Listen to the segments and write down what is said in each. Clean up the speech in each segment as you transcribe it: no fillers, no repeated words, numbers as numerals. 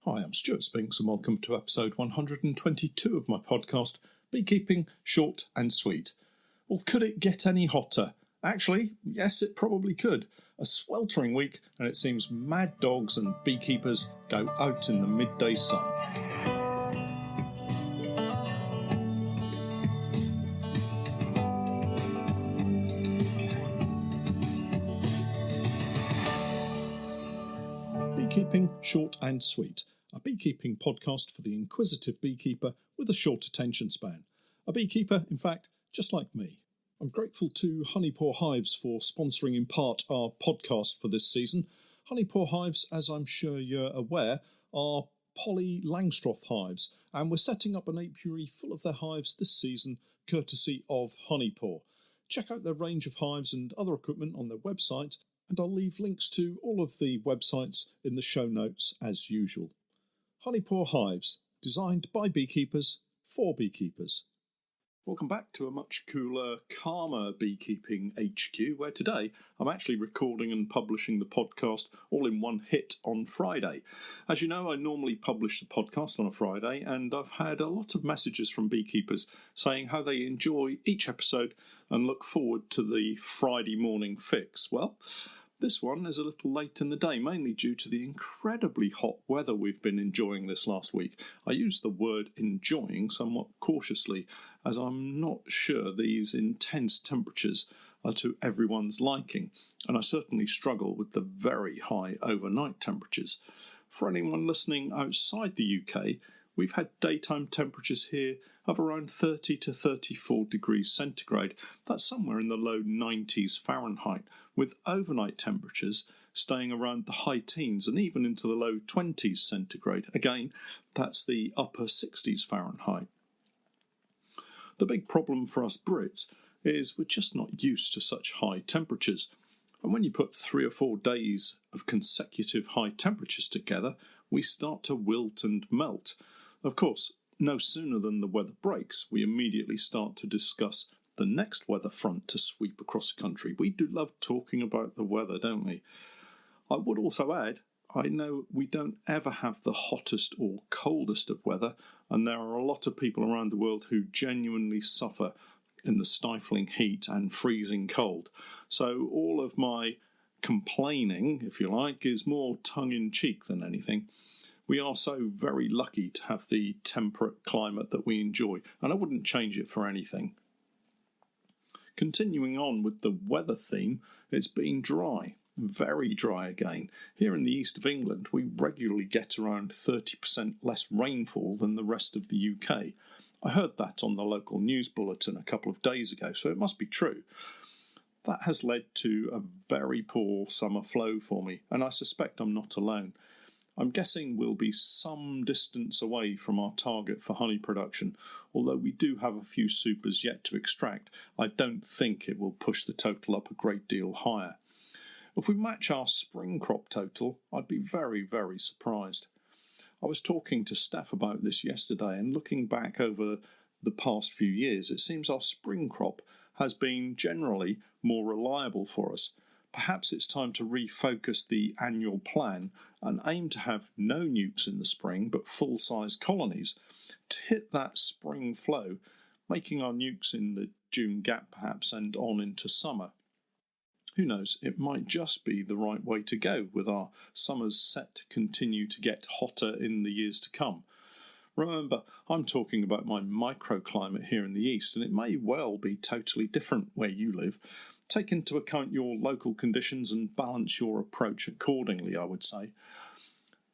Hi, I'm Stewart Spinks and welcome to episode 122 of my podcast, Beekeeping Short and Sweet. Well, could it get any hotter? Actually, yes, it probably could. A sweltering week, and it seems mad dogs and beekeepers go out in the midday sun. Beekeeping Short and Sweet, a beekeeping podcast for the inquisitive beekeeper with a short attention span. A beekeeper, in fact, just like me. I'm grateful to Honeypore Hives for sponsoring in part our podcast for this season. Honeypore Hives, as I'm sure you're aware, are poly Langstroth hives, and we're setting up an apiary full of their hives this season, courtesy of Honeypore. Check out their range of hives and other equipment on their website, and I'll leave links to all of the websites in the show notes as usual. Honeypore Hives, designed by beekeepers for beekeepers. Welcome back to a much cooler, calmer beekeeping HQ, where today I'm actually recording and publishing the podcast all in one hit on Friday. As you know, I normally publish the podcast on a Friday, and I've had a lot of messages from beekeepers saying how they enjoy each episode and look forward to the Friday morning fix. Well, this one is a little late in the day, mainly due to the incredibly hot weather we've been enjoying this last week. I use the word enjoying somewhat cautiously, as I'm not sure these intense temperatures are to everyone's liking, and I certainly struggle with the very high overnight temperatures. For anyone listening outside the UK, we've had daytime temperatures here of around 30 to 34 degrees centigrade. That's somewhere in the low 90s Fahrenheit, with overnight temperatures staying around the high teens and even into the low 20s centigrade. Again, that's the upper 60s Fahrenheit. The big problem for us Brits is we're just not used to such high temperatures. And when you put 3 or 4 days of consecutive high temperatures together, we start to wilt and melt. Of course, no sooner than the weather breaks, we immediately start to discuss the next weather front to sweep across the country. We do love talking about the weather, don't we? I would also add, I know we don't ever have the hottest or coldest of weather, and there are a lot of people around the world who genuinely suffer in the stifling heat and freezing cold. So all of my complaining, if you like, is more tongue-in-cheek than anything. We are so very lucky to have the temperate climate that we enjoy, and I wouldn't change it for anything. Continuing on with the weather theme, it's been dry, very dry again. Here in the east of England, we regularly get around 30% less rainfall than the rest of the UK. I heard that on the local news bulletin a couple of days ago, so it must be true. That has led to a very poor summer flow for me, and I suspect I'm not alone. I'm guessing we'll be some distance away from our target for honey production. Although we do have a few supers yet to extract, I don't think it will push the total up a great deal higher. If we match our spring crop total, I'd be very, very surprised. I was talking to Steph about this yesterday, and looking back over the past few years, it seems our spring crop has been generally more reliable for us. Perhaps it's time to refocus the annual plan and aim to have no nukes in the spring but full-size colonies to hit that spring flow, making our nukes in the June gap perhaps and on into summer. Who knows, it might just be the right way to go with our summers set to continue to get hotter in the years to come. Remember, I'm talking about my microclimate here in the east, and it may well be totally different where you live. Take into account your local conditions and balance your approach accordingly, I would say.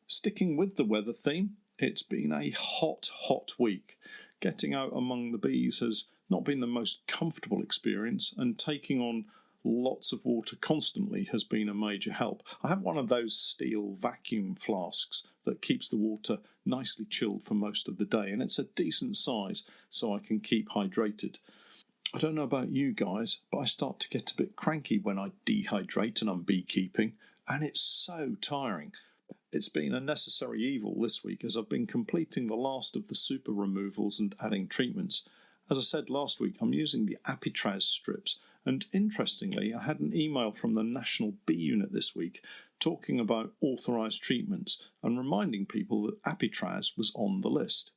Sticking with the weather theme, it's been a hot, hot week. Getting out among the bees has not been the most comfortable experience, and taking on lots of water constantly has been a major help. I have one of those steel vacuum flasks that keeps the water nicely chilled for most of the day, and it's a decent size so I can keep hydrated. I don't know about you guys, but I start to get a bit cranky when I dehydrate and I'm beekeeping, and it's so tiring. It's been a necessary evil this week as I've been completing the last of the super removals and adding treatments. As I said last week, I'm using the Apitraz strips, and interestingly, I had an email from the National Bee Unit this week talking about authorised treatments and reminding people that Apitraz was on the list.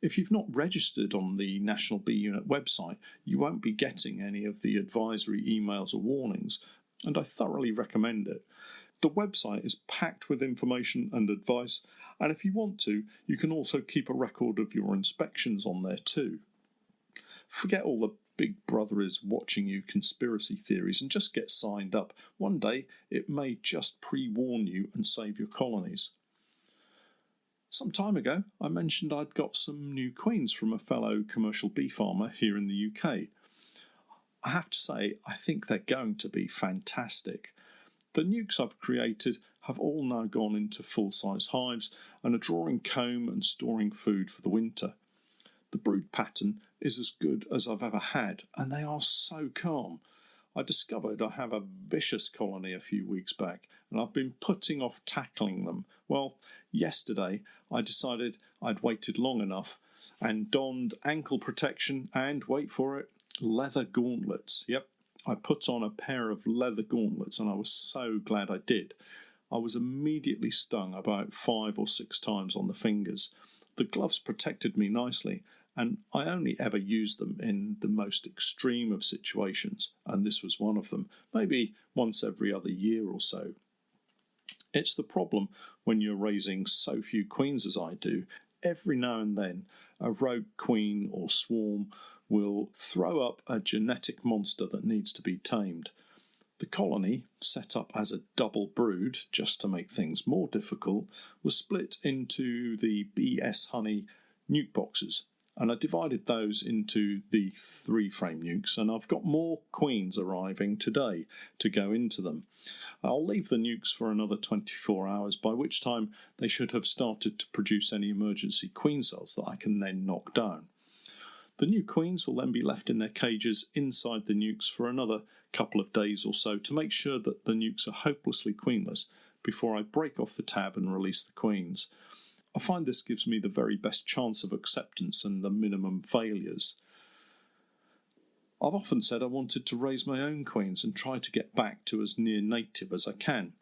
If you've not registered on the National Bee Unit website, you won't be getting any of the advisory emails or warnings, and I thoroughly recommend it. The website is packed with information and advice, and if you want to, you can also keep a record of your inspections on there too. Forget all the Big Brother is watching you conspiracy theories and just get signed up. One day it may just pre-warn you and save your colonies. Some time ago, I mentioned I'd got some new queens from a fellow commercial bee farmer here in the UK. I have to say, I think they're going to be fantastic. The nukes I've created have all now gone into full-size hives and are drawing comb and storing food for the winter. The brood pattern is as good as I've ever had, and they are so calm. I discovered I have a vicious colony a few weeks back, and I've been putting off tackling them. Well, yesterday I decided I'd waited long enough and donned ankle protection and, wait for it, leather gauntlets. Yep, I put on a pair of leather gauntlets, and I was so glad I did. I was immediately stung about 5 or 6 times on the fingers. The gloves protected me nicely, and I only ever used them in the most extreme of situations, and this was one of them, maybe once every other year or so. It's the problem when you're raising so few queens as I do. Every now and then, a rogue queen or swarm will throw up a genetic monster that needs to be tamed. The colony, set up as a double brood, just to make things more difficult, was split into the BS Honey nuke boxes, and I divided those into the 3-frame nukes, and I've got more queens arriving today to go into them. I'll leave the nukes for another 24 hours, by which time they should have started to produce any emergency queen cells that I can then knock down. The new queens will then be left in their cages inside the nukes for another couple of days or so to make sure that the nukes are hopelessly queenless before I break off the tab and release the queens. I find this gives me the very best chance of acceptance and the minimum failures. I've often said I wanted to raise my own queens and try to get back to as near native as I can,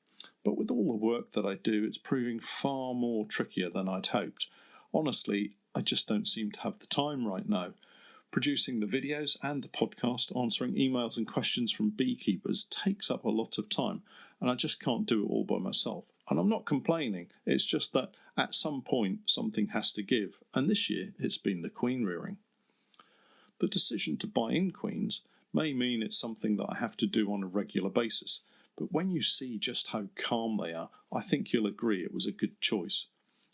but with all the work that I do, it's proving far more trickier than I'd hoped. Honestly, I just don't seem to have the time right now. Producing the videos and the podcast, answering emails and questions from beekeepers takes up a lot of time, and I just can't do it all by myself. And I'm not complaining, it's just that at some point something has to give, and this year it's been the queen rearing. The decision to buy in queens may mean it's something that I have to do on a regular basis, but when you see just how calm they are, I think you'll agree it was a good choice.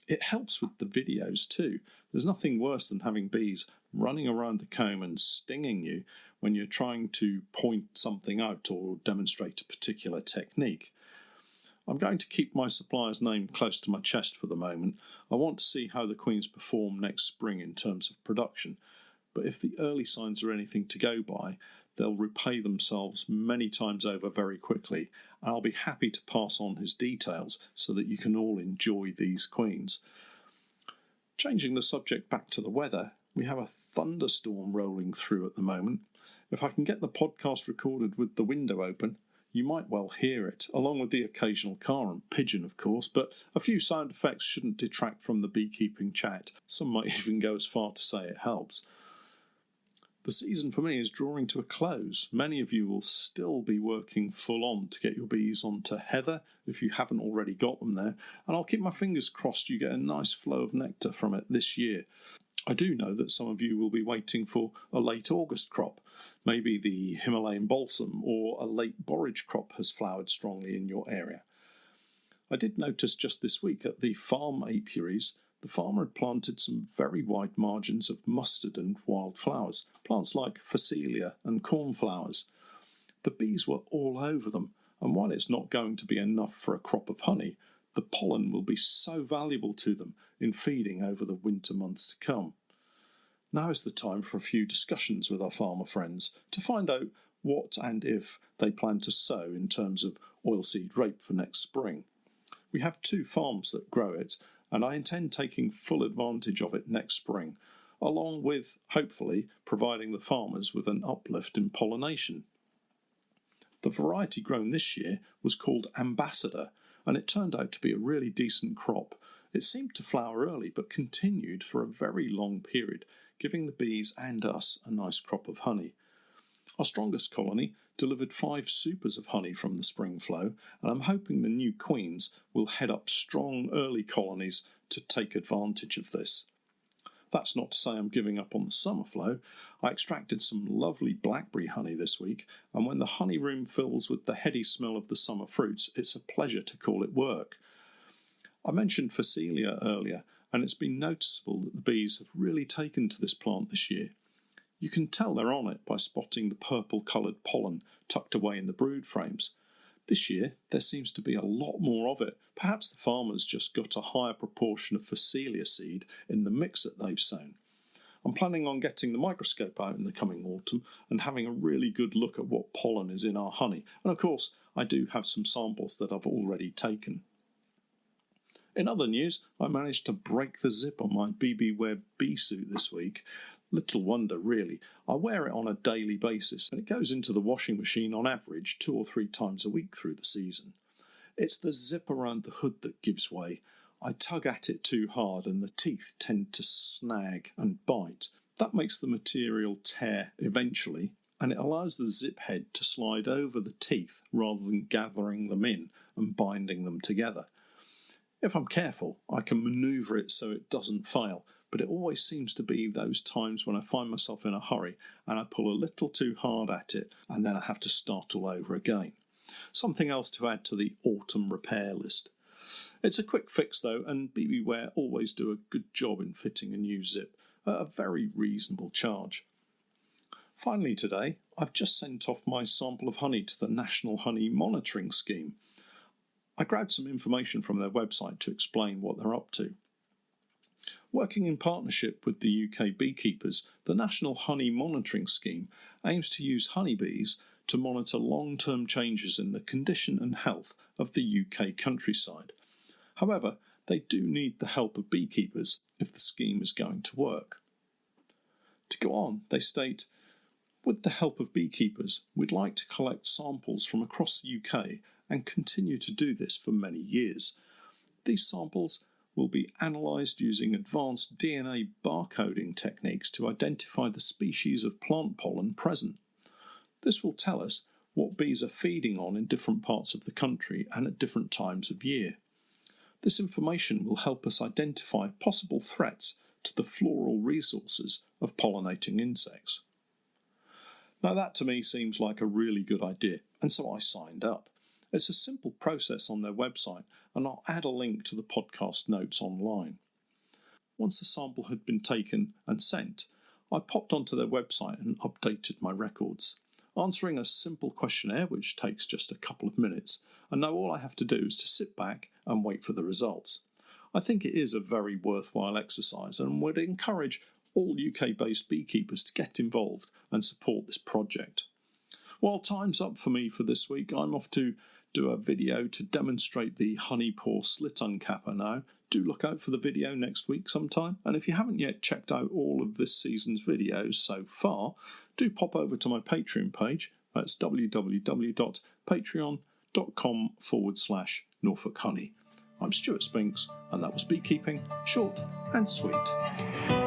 It helps with the videos too. There's nothing worse than having bees running around the comb and stinging you when you're trying to point something out or demonstrate a particular technique. I'm going to keep my supplier's name close to my chest for the moment. I want to see how the queens perform next spring in terms of production, but if the early signs are anything to go by, they'll repay themselves many times over very quickly, and I'll be happy to pass on his details so that you can all enjoy these queens. Changing the subject back to the weather, we have a thunderstorm rolling through at the moment. If I can get the podcast recorded with the window open, you might well hear it, along with the occasional car and pigeon, of course, but a few sound effects shouldn't detract from the beekeeping chat. Some might even go as far to say it helps. The season for me is drawing to a close. Many of you will still be working full on to get your bees onto heather if you haven't already got them there, and I'll keep my fingers crossed you get a nice flow of nectar from it this year. I do know that some of you will be waiting for a late August crop. Maybe the Himalayan balsam or a late borage crop has flowered strongly in your area. I did notice just this week at the farm apiaries, the farmer had planted some very wide margins of mustard and wildflowers, plants like phacelia and cornflowers. The bees were all over them, and while it's not going to be enough for a crop of honey, the pollen will be so valuable to them in feeding over the winter months to come. Now is the time for a few discussions with our farmer friends to find out what and if they plan to sow in terms of oilseed rape for next spring. We have 2 farms that grow it, and I intend taking full advantage of it next spring, along with, hopefully, providing the farmers with an uplift in pollination. The variety grown this year was called Ambassador, and it turned out to be a really decent crop. It seemed to flower early but continued for a very long period, giving the bees and us a nice crop of honey. Our strongest colony delivered 5 supers of honey from the spring flow, and I'm hoping the new queens will head up strong early colonies to take advantage of this. That's not to say I'm giving up on the summer flow. I extracted some lovely blackberry honey this week, and when the honey room fills with the heady smell of the summer fruits, it's a pleasure to call it work. I mentioned Phacelia earlier, and it's been noticeable that the bees have really taken to this plant this year. You can tell they're on it by spotting the purple-coloured pollen tucked away in the brood frames. This year, there seems to be a lot more of it. Perhaps the farmers just got a higher proportion of Phacelia seed in the mix that they've sown. I'm planning on getting the microscope out in the coming autumn and having a really good look at what pollen is in our honey. And of course, I do have some samples that I've already taken. In other news, I managed to break the zip on my BB Wear bee suit this week. Little wonder, really. I wear it on a daily basis, and it goes into the washing machine on average 2 or 3 times a week through the season. It's the zip around the hood that gives way. I tug at it too hard, and the teeth tend to snag and bite. That makes the material tear eventually, and it allows the zip head to slide over the teeth rather than gathering them in and binding them together. If I'm careful, I can manoeuvre it so it doesn't fail, but it always seems to be those times when I find myself in a hurry and I pull a little too hard at it and then I have to start all over again. Something else to add to the autumn repair list. It's a quick fix though, and BB Wear always do a good job in fitting a new zip at a very reasonable charge. Finally today, I've just sent off my sample of honey to the National Honey Monitoring Scheme. I grabbed some information from their website to explain what they're up to. Working in partnership with the UK beekeepers, the National Honey Monitoring Scheme aims to use honeybees to monitor long-term changes in the condition and health of the UK countryside. However, they do need the help of beekeepers if the scheme is going to work. To go on, they state, with the help of beekeepers, we'd like to collect samples from across the UK and continue to do this for many years. These samples will be analysed using advanced DNA barcoding techniques to identify the species of plant pollen present. This will tell us what bees are feeding on in different parts of the country and at different times of year. This information will help us identify possible threats to the floral resources of pollinating insects. Now that to me seems like a really good idea, and so I signed up. It's a simple process on their website, and I'll add a link to the podcast notes online. Once the sample had been taken and sent, I popped onto their website and updated my records, answering a simple questionnaire which takes just a couple of minutes, and now all I have to do is to sit back and wait for the results. I think it is a very worthwhile exercise and would encourage all UK-based beekeepers to get involved and support this project. Well, time's up for me for this week. I'm off to do a video to demonstrate the honey pour slit uncapper now. Do look out for the video next week sometime. And if you haven't yet checked out all of this season's videos so far, do pop over to my Patreon page. That's www.patreon.com/Norfolk Honey. I'm Stewart Spinks, and that was Beekeeping Short and Sweet.